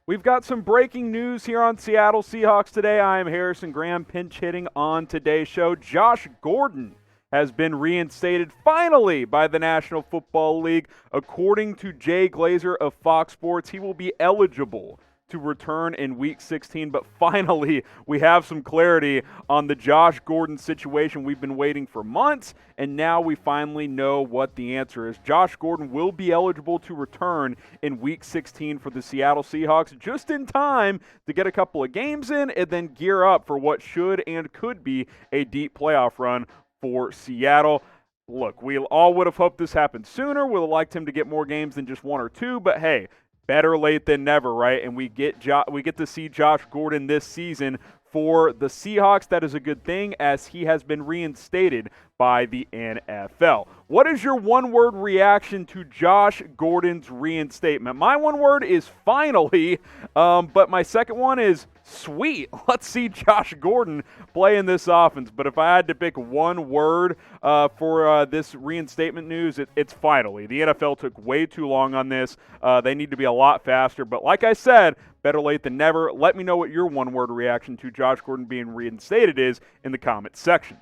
We've got some breaking news here on Seattle Seahawks Today. I am Harrison Graham, pinch hitting on today's show. Josh Gordon has been reinstated finally by the National Football League. According to Jay Glazer of Fox Sports, he will be eligible to return in Week 16, but finally we have some clarity on the Josh Gordon situation. We've been waiting for months, and now we finally know what the answer is. Josh Gordon will be eligible to return in Week 16 for the Seattle Seahawks, just in time to get a couple of games in and then gear up for what should and could be a deep playoff run for Seattle. Look, we all would have hoped this happened sooner. Would have liked him to get more games than just one or two, but hey, better late than never, right? And we get to see Josh Gordon this season for the Seahawks. That is a good thing, as he has been reinstated by the NFL. What is your one-word reaction to Josh Gordon's reinstatement? My one word is finally, but my second one is sweet. Let's see Josh Gordon play in this offense. But if I had to pick one word for this reinstatement news, it's finally. The NFL took way too long on this. They need to be a lot faster. But like I said, better late than never. Let me know what your one-word reaction to Josh Gordon being reinstated is in the comments section.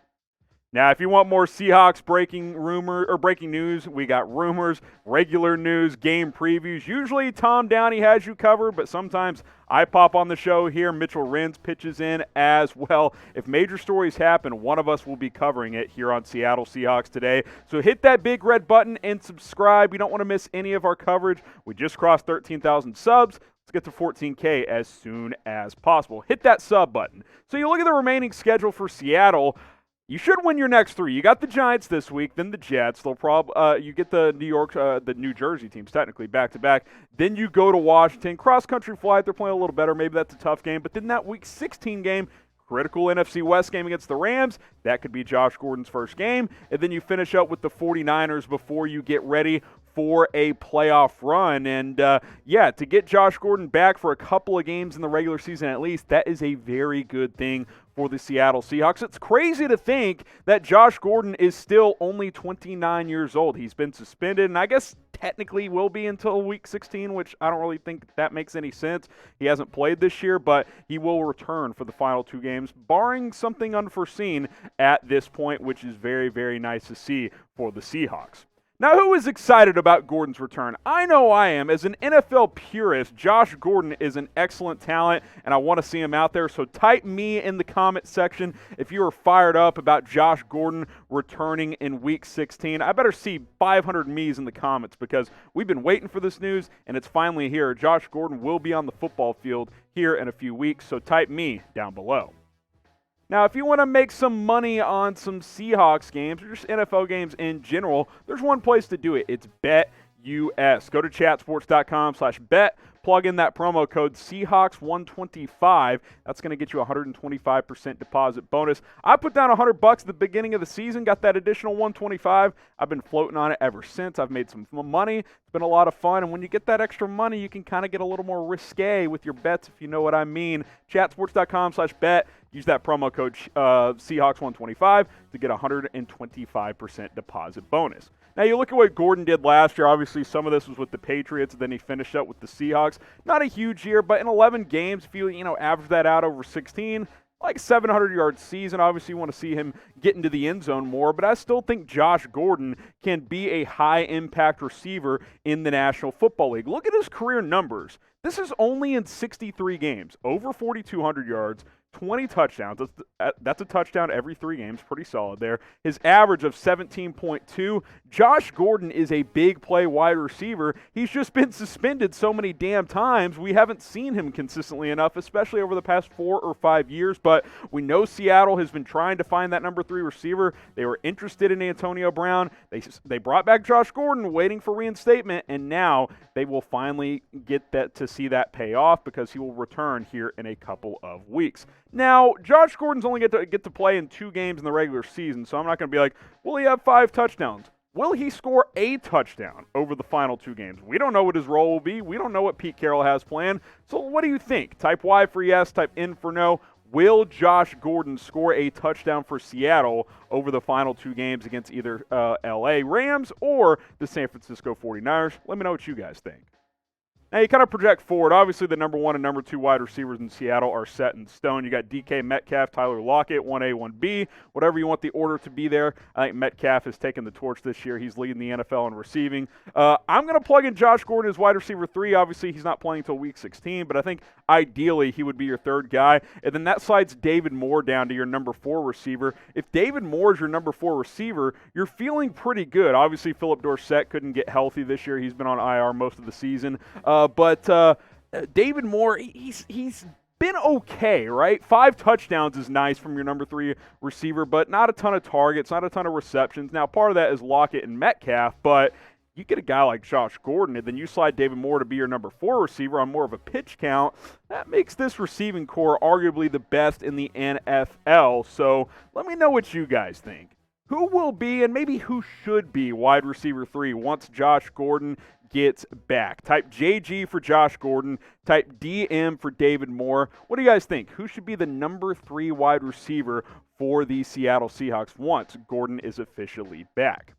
Now, if you want more Seahawks breaking news, we got rumors, regular news, game previews. Usually Tom Downey has you covered, but sometimes I pop on the show here. Mitchell Renz pitches in as well. If major stories happen, one of us will be covering it here on Seattle Seahawks Today. So hit that big red button and subscribe. You don't want to miss any of our coverage. We just crossed 13,000 subs. Let's get to 14K as soon as possible. Hit that sub button. So you look at the remaining schedule for Seattle. You should win your next three. You got the Giants this week, then the Jets. You get the New Jersey teams technically back to back. Then you go to Washington. Cross country flight. They're playing a little better. Maybe that's a tough game. But then that Week 16 game, critical NFC West game against the Rams. That could be Josh Gordon's first game. And then you finish up with the 49ers before you get ready for a playoff run. And, to get Josh Gordon back for a couple of games in the regular season at least, that is a very good thing for the Seattle Seahawks. It's crazy to think that Josh Gordon is still only 29 years old. He's been suspended, and I guess technically will be until Week 16, which I don't really think that makes any sense. He hasn't played this year, but he will return for the final two games, barring something unforeseen at this point, which is very, very nice to see for the Seahawks. Now, who is excited about Gordon's return? I know I am. As an NFL purist, Josh Gordon is an excellent talent, and I want to see him out there. So type me in the comment section if you are fired up about Josh Gordon returning in Week 16. I better see 500 me's in the comments, because we've been waiting for this news, and it's finally here. Josh Gordon will be on the football field here in a few weeks, so type me down below. Now, if you want to make some money on some Seahawks games or just NFL games in general, there's one place to do it. It's BetUS. Go to chatsports.com/bet. Plug in that promo code Seahawks125. That's going to get you a 125% deposit bonus. I put down $100 at the beginning of the season, got that additional 125. I've been floating on it ever since. I've made some money. It's been a lot of fun. And when you get that extra money, you can kind of get a little more risque with your bets, if you know what I mean. Chatsports.com/bet. Use that promo code Seahawks125 to get a 125% deposit bonus. Now, you look at what Gordon did last year. Obviously, some of this was with the Patriots, and then he finished up with the Seahawks. Not a huge year, but in 11 games, if you average that out over 16, like 700-yard season. Obviously, you want to see him get into the end zone more, but I still think Josh Gordon can be a high-impact receiver in the National Football League. Look at his career numbers. This is only in 63 games, over 4,200 yards, 20 touchdowns. That's a touchdown every 3 games. Pretty solid there. His average of 17.2. Josh Gordon is a big play wide receiver. He's just been suspended so many damn times. We haven't seen him consistently enough, especially over the past 4 or 5 years. But we know Seattle has been trying to find that number 3 receiver. They were interested in Antonio Brown. They brought back Josh Gordon, waiting for reinstatement, and now they will finally get that to see that pay off, because he will return here in a couple of weeks. Now, Josh Gordon's only get to play in 2 games in the regular season, so I'm not going to be like, will he have 5 touchdowns? Will he score a touchdown over the final 2 games? We don't know what his role will be. We don't know what Pete Carroll has planned. So what do you think? Type Y for yes, type N for no. Will Josh Gordon score a touchdown for Seattle over the final 2 games against either LA Rams or the San Francisco 49ers? Let me know what you guys think. Now, you kind of project forward. Obviously, the number 1 and number 2 wide receivers in Seattle are set in stone. You got DK Metcalf, Tyler Lockett, 1A, 1B, whatever you want the order to be there. I think Metcalf has taken the torch this year. He's leading the NFL in receiving. I'm going to plug in Josh Gordon as wide receiver 3. Obviously, he's not playing until week 16, but I think ideally he would be your third guy. And then that slides David Moore down to your number 4 receiver. If David Moore is your number 4 receiver, you're feeling pretty good. Obviously, Philip Dorsett couldn't get healthy this year. He's been on IR most of the season. But David Moore, he's been okay, right? 5 touchdowns is nice from your number 3 receiver, but not a ton of targets, not a ton of receptions. Now, part of that is Lockett and Metcalf, but you get a guy like Josh Gordon, and then you slide David Moore to be your number 4 receiver on more of a pitch count. That makes this receiving core arguably the best in the NFL. So let me know what you guys think. Who will be, and maybe who should be, wide receiver 3 once Josh Gordon gets back? Type JG for Josh Gordon. Type DM for David Moore. What do you guys think? Who should be the number 3 wide receiver for the Seattle Seahawks once Gordon is officially back?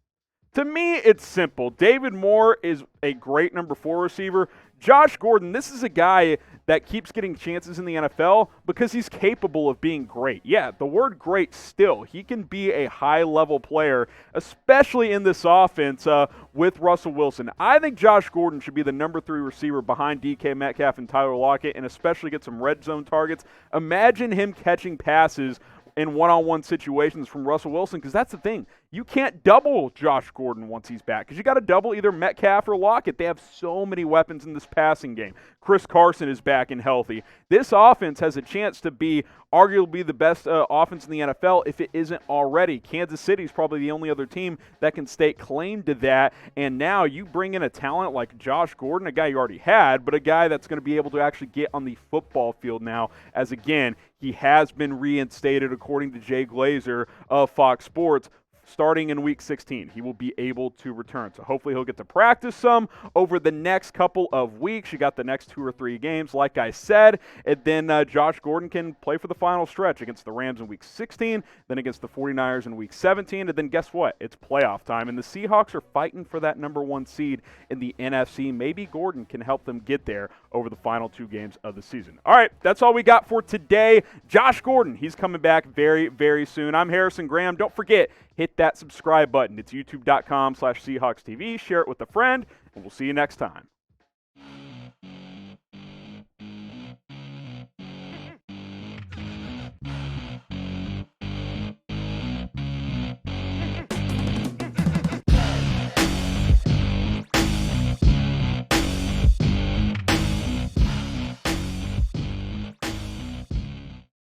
To me, it's simple. David Moore is a great number 4 receiver. Josh Gordon, this is a guy that keeps getting chances in the NFL because he's capable of being great. Yeah, the word great still. He can be a high-level player, especially in this offense with Russell Wilson. I think Josh Gordon should be the number 3 receiver behind DK Metcalf and Tyler Lockett, and especially get some red zone targets. Imagine him catching passes in one-on-one situations from Russell Wilson, because that's the thing. You can't double Josh Gordon once he's back, because you got to double either Metcalf or Lockett. They have so many weapons in this passing game. Chris Carson is back and healthy. This offense has a chance to be arguably the best offense in the NFL if it isn't already. Kansas City is probably the only other team that can stake claim to that, and now you bring in a talent like Josh Gordon, a guy you already had, but a guy that's going to be able to actually get on the football field now, as again, he has been reinstated according to Jay Glazer of Fox Sports. Starting in Week 16, he will be able to return. So hopefully he'll get to practice some over the next couple of weeks. You got the next 2 or 3 games, like I said. And then Josh Gordon can play for the final stretch against the Rams in Week 16, then against the 49ers in Week 17. And then guess what? It's playoff time. And the Seahawks are fighting for that number 1 seed in the NFC. Maybe Gordon can help them get there over the final 2 games of the season. All right, that's all we got for today. Josh Gordon, he's coming back very, very soon. I'm Harrison Graham. Don't forget, hit that subscribe button. It's youtube.com/SeahawksTV. Share it with a friend, and we'll see you next time.